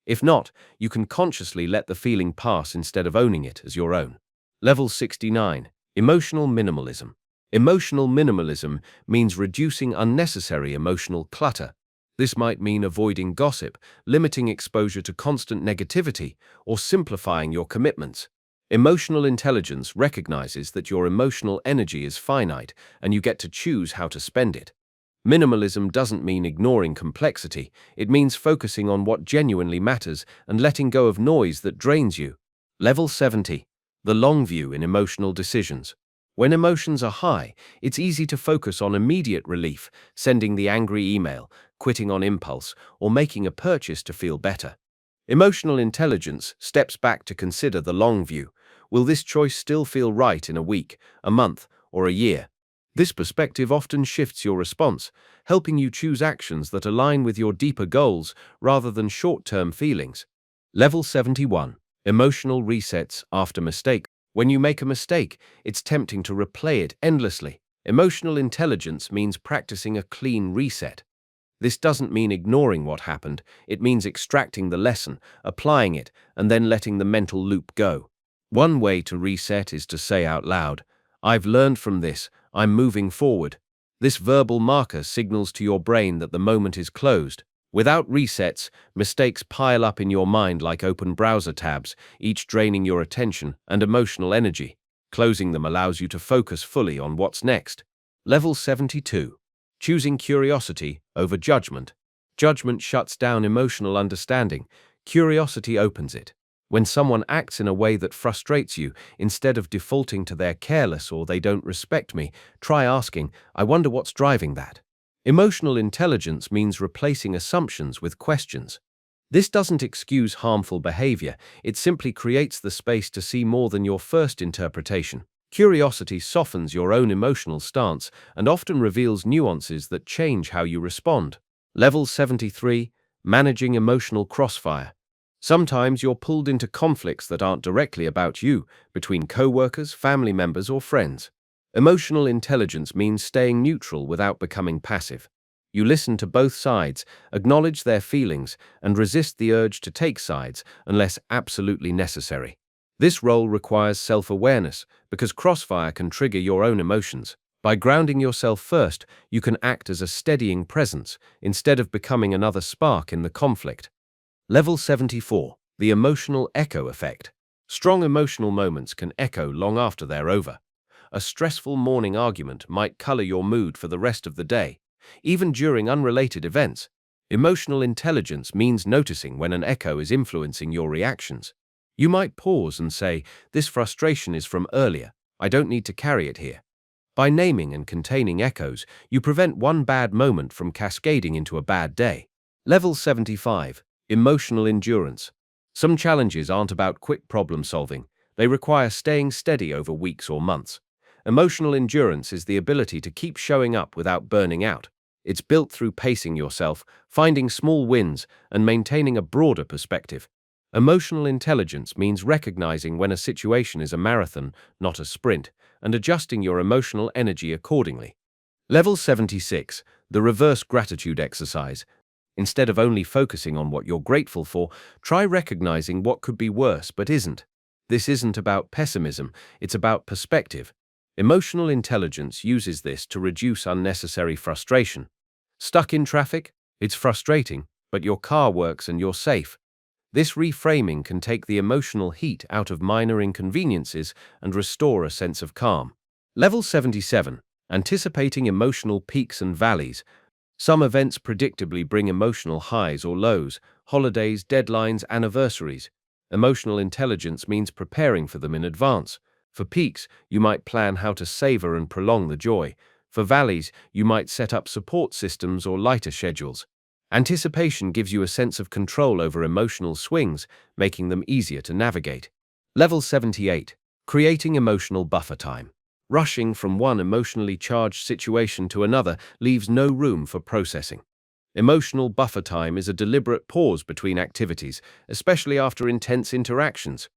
If not, you can consciously let the feeling pass instead of owning it as your own. Level 69. Emotional minimalism. Emotional minimalism means reducing unnecessary emotional clutter. This might mean avoiding gossip, limiting exposure to constant negativity, or simplifying your commitments. Emotional intelligence recognizes that your emotional energy is finite and you get to choose how to spend it. Minimalism doesn't mean ignoring complexity, it means focusing on what genuinely matters and letting go of noise that drains you. Level 70. The long view in emotional decisions. When emotions are high, it's easy to focus on immediate relief, sending the angry email, quitting on impulse, or making a purchase to feel better. Emotional intelligence steps back to consider the long view. Will this choice still feel right in a week, a month, or a year? This perspective often shifts your response, helping you choose actions that align with your deeper goals rather than short-term feelings. Level 71. Emotional resets after mistakes. When you make a mistake, it's tempting to replay it endlessly. Emotional intelligence means practicing a clean reset. This doesn't mean ignoring what happened, it means extracting the lesson, applying it, and then letting the mental loop go. One way to reset is to say out loud, "I've learned from this, I'm moving forward." This verbal marker signals to your brain that the moment is closed. Without resets, mistakes pile up in your mind like open browser tabs, each draining your attention and emotional energy. Closing them allows you to focus fully on what's next. Level 72. Choosing curiosity over judgment. Judgment shuts down emotional understanding. Curiosity opens it. When someone acts in a way that frustrates you, instead of defaulting to "they're careless" or "they don't respect me," try asking, "I wonder what's driving that." Emotional intelligence means replacing assumptions with questions. This doesn't excuse harmful behavior, it simply creates the space to see more than your first interpretation. Curiosity softens your own emotional stance and often reveals nuances that change how you respond. Level 73. Managing emotional crossfire. Sometimes you're pulled into conflicts that aren't directly about you, between co-workers, family members, or friends. Emotional intelligence means staying neutral without becoming passive. You listen to both sides, acknowledge their feelings, and resist the urge to take sides unless absolutely necessary. This role requires self-awareness because crossfire can trigger your own emotions. By grounding yourself first, you can act as a steadying presence instead of becoming another spark in the conflict. Level 74. The emotional echo effect. Strong emotional moments can echo long after they're over. A stressful morning argument might color your mood for the rest of the day, even during unrelated events. Emotional intelligence means noticing when an echo is influencing your reactions. You might pause and say, "This frustration is from earlier. I don't need to carry it here." By naming and containing echoes, you prevent one bad moment from cascading into a bad day. Level 75. Emotional endurance. Some challenges aren't about quick problem solving. They require staying steady over weeks or months. Emotional endurance is the ability to keep showing up without burning out. It's built through pacing yourself, finding small wins, and maintaining a broader perspective. Emotional intelligence means recognizing when a situation is a marathon, not a sprint, and adjusting your emotional energy accordingly. Level 76. The reverse gratitude exercise. Instead of only focusing on what you're grateful for, try recognizing what could be worse but isn't. This isn't about pessimism, it's about perspective. Emotional intelligence uses this to reduce unnecessary frustration. Stuck in traffic? It's frustrating, but your car works and you're safe. This reframing can take the emotional heat out of minor inconveniences and restore a sense of calm. Level 77. Anticipating emotional peaks and valleys. Some events predictably bring emotional highs or lows, holidays, deadlines, anniversaries. Emotional intelligence means preparing for them in advance. For peaks, you might plan how to savor and prolong the joy. For valleys, you might set up support systems or lighter schedules. Anticipation gives you a sense of control over emotional swings, making them easier to navigate. Level 78. Creating emotional buffer time. Rushing from one emotionally charged situation to another leaves no room for processing. Emotional buffer time is a deliberate pause between activities, especially after intense interactions.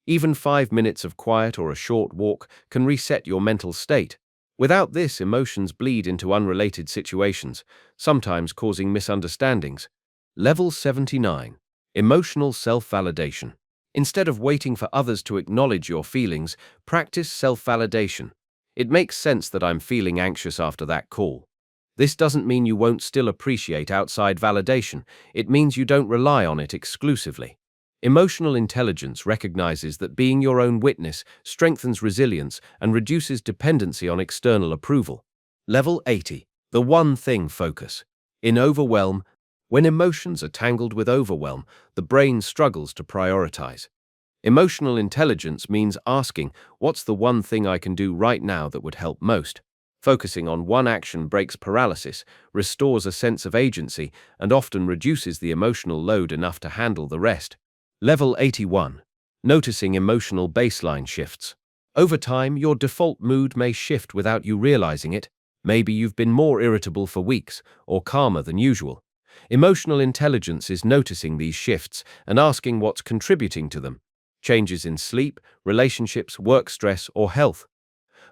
Even 5 minutes of quiet or a short walk can reset your mental state. Without this, emotions bleed into unrelated situations, sometimes causing misunderstandings. Level 79. Emotional self-validation. Instead of waiting for others to acknowledge your feelings, practice self-validation. It makes sense that I'm feeling anxious after that call. This doesn't mean you won't still appreciate outside validation. It means you don't rely on it exclusively. Emotional intelligence recognizes that being your own witness strengthens resilience and reduces dependency on external approval. Level 80. The one thing focus. In overwhelm, when emotions are tangled with overwhelm, the brain struggles to prioritize. Emotional intelligence means asking, what's the one thing I can do right now that would help most? Focusing on one action breaks paralysis, restores a sense of agency, and often reduces the emotional load enough to handle the rest. Level 81. Noticing emotional baseline shifts. Over time, your default mood may shift without you realizing it. Maybe you've been more irritable for weeks or calmer than usual. Emotional intelligence is noticing these shifts and asking what's contributing to them. Changes in sleep, relationships, work stress, or health.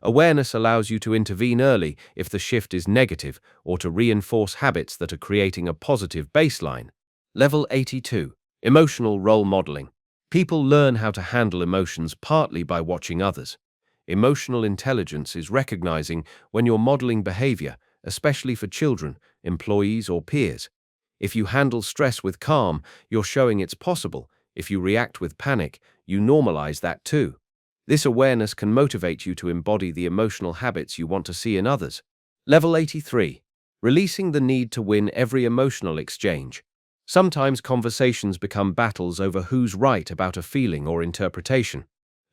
Awareness allows you to intervene early if the shift is negative or to reinforce habits that are creating a positive baseline. Level 82. Emotional role modeling. People learn how to handle emotions partly by watching others. Emotional intelligence is recognizing when you're modeling behavior, especially for children, employees, or peers. If you handle stress with calm, you're showing it's possible. If you react with panic, you normalize that too. This awareness can motivate you to embody the emotional habits you want to see in others. Level 83. Releasing the need to win every emotional exchange. Sometimes conversations become battles over who's right about a feeling or interpretation.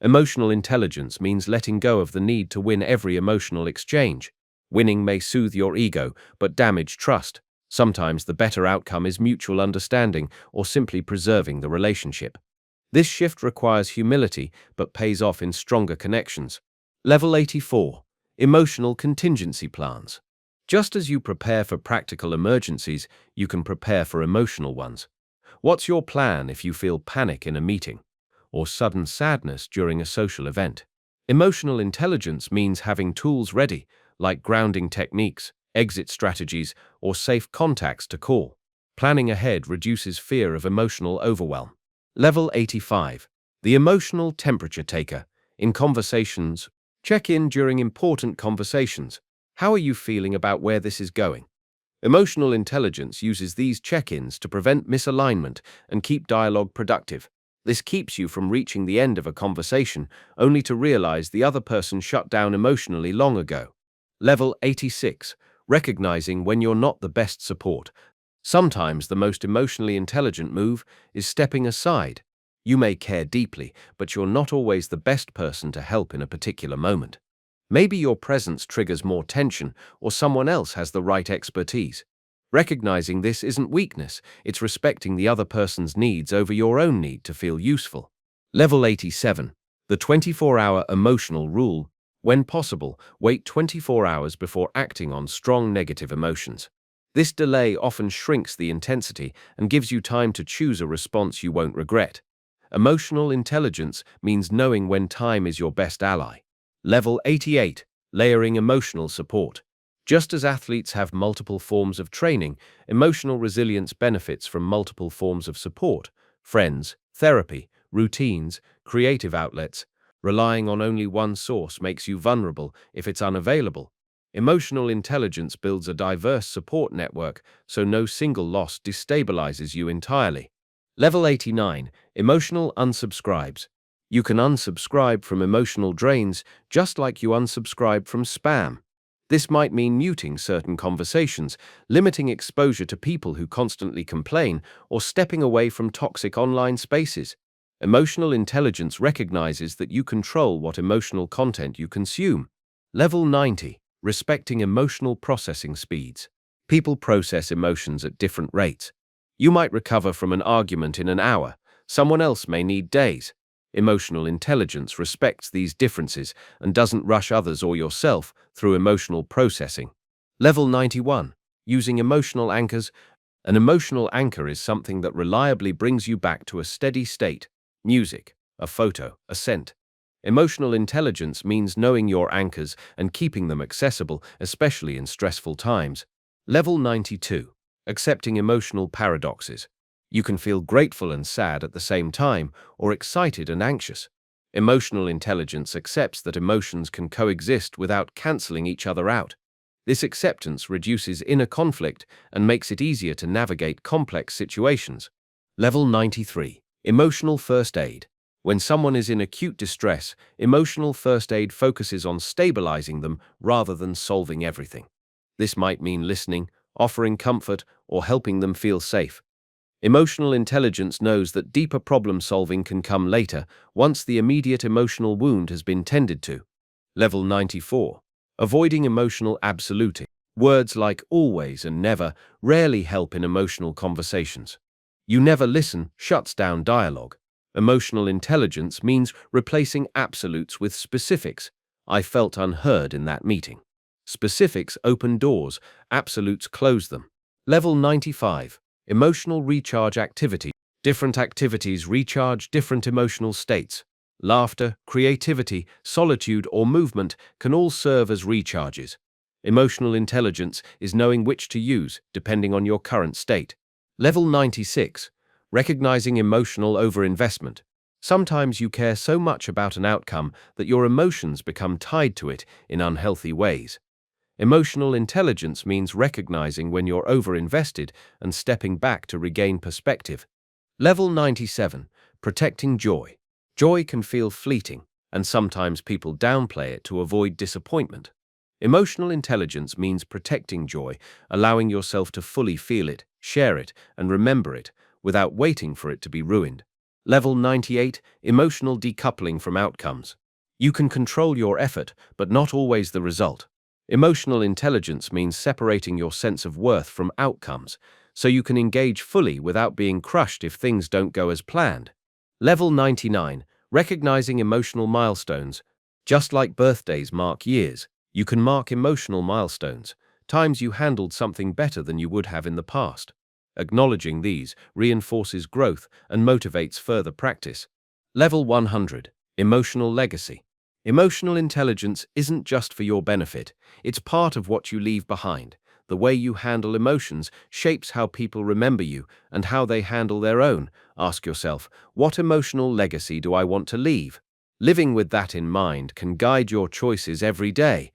Emotional intelligence means letting go of the need to win every emotional exchange. Winning may soothe your ego, but damage trust. Sometimes the better outcome is mutual understanding or simply preserving the relationship. This shift requires humility, but pays off in stronger connections. Level 84. Emotional contingency plans. Just as you prepare for practical emergencies, you can prepare for emotional ones. What's your plan if you feel panic in a meeting or sudden sadness during a social event? Emotional intelligence means having tools ready, like grounding techniques, exit strategies, or safe contacts to call. Planning ahead reduces fear of emotional overwhelm. Level 85. The emotional temperature taker. In conversations, check in during important conversations. How are you feeling about where this is going? Emotional intelligence uses these check-ins to prevent misalignment and keep dialogue productive. This keeps you from reaching the end of a conversation only to realize the other person shut down emotionally long ago. Level 86. Recognizing when you're not the best support. Sometimes the most emotionally intelligent move is stepping aside. You may care deeply, but you're not always the best person to help in a particular moment. Maybe your presence triggers more tension, or someone else has the right expertise. Recognizing this isn't weakness, it's respecting the other person's needs over your own need to feel useful. Level 87. The 24-hour emotional rule. When possible, wait 24 hours before acting on strong negative emotions. This delay often shrinks the intensity and gives you time to choose a response you won't regret. Emotional intelligence means knowing when time is your best ally. Level 88. Layering emotional support. Just as athletes have multiple forms of training, emotional resilience benefits from multiple forms of support: friends, therapy, routines, creative outlets. Relying on only one source makes you vulnerable if it's unavailable. Emotional intelligence builds a diverse support network, so no single loss destabilizes you entirely. Level 89. Emotional unsubscribes. You can unsubscribe from emotional drains just like you unsubscribe from spam. This might mean muting certain conversations, limiting exposure to people who constantly complain, or stepping away from toxic online spaces. Emotional intelligence recognizes that you control what emotional content you consume. Level 90. Respecting emotional processing speeds. People process emotions at different rates. You might recover from an argument in an hour. Someone else may need days. Emotional intelligence respects these differences and doesn't rush others or yourself through emotional processing. Level 91. Using emotional anchors. An emotional anchor is something that reliably brings you back to a steady state. Music, a photo, a scent. Emotional intelligence means knowing your anchors and keeping them accessible, especially in stressful times. Level 92. Accepting emotional paradoxes. You can feel grateful and sad at the same time, or excited and anxious. Emotional intelligence accepts that emotions can coexist without canceling each other out. This acceptance reduces inner conflict and makes it easier to navigate complex situations. Level 93. Emotional first aid. When someone is in acute distress, emotional first aid focuses on stabilizing them rather than solving everything. This might mean listening, offering comfort, or helping them feel safe. Emotional intelligence knows that deeper problem-solving can come later, once the immediate emotional wound has been tended to. Level 94. Avoiding emotional absoluting. Words like always and never rarely help in emotional conversations. You never listen shuts down dialogue. Emotional intelligence means replacing absolutes with specifics. I felt unheard in that meeting. Specifics open doors, absolutes close them. Level 95. Emotional recharge activity. Different activities recharge different emotional states. Laughter, creativity, solitude, or movement can all serve as recharges. Emotional intelligence is knowing which to use, depending on your current state. Level 96. Recognizing emotional overinvestment. Sometimes you care so much about an outcome that your emotions become tied to it in unhealthy ways. Emotional intelligence means recognizing when you're overinvested and stepping back to regain perspective. Level 97. Protecting joy. Joy can feel fleeting, and sometimes people downplay it to avoid disappointment. Emotional intelligence means protecting joy, allowing yourself to fully feel it, share it, and remember it, without waiting for it to be ruined. Level 98. Emotional decoupling from outcomes. You can control your effort, but not always the result. Emotional intelligence means separating your sense of worth from outcomes, so you can engage fully without being crushed if things don't go as planned. Level 99. Recognizing emotional milestones. Just like birthdays mark years, you can mark emotional milestones, times you handled something better than you would have in the past. Acknowledging these reinforces growth and motivates further practice. Level 100. Emotional legacy. Emotional intelligence isn't just for your benefit, it's part of what you leave behind. The way you handle emotions shapes how people remember you and how they handle their own. Ask yourself, what emotional legacy do I want to leave? Living with that in mind can guide your choices every day.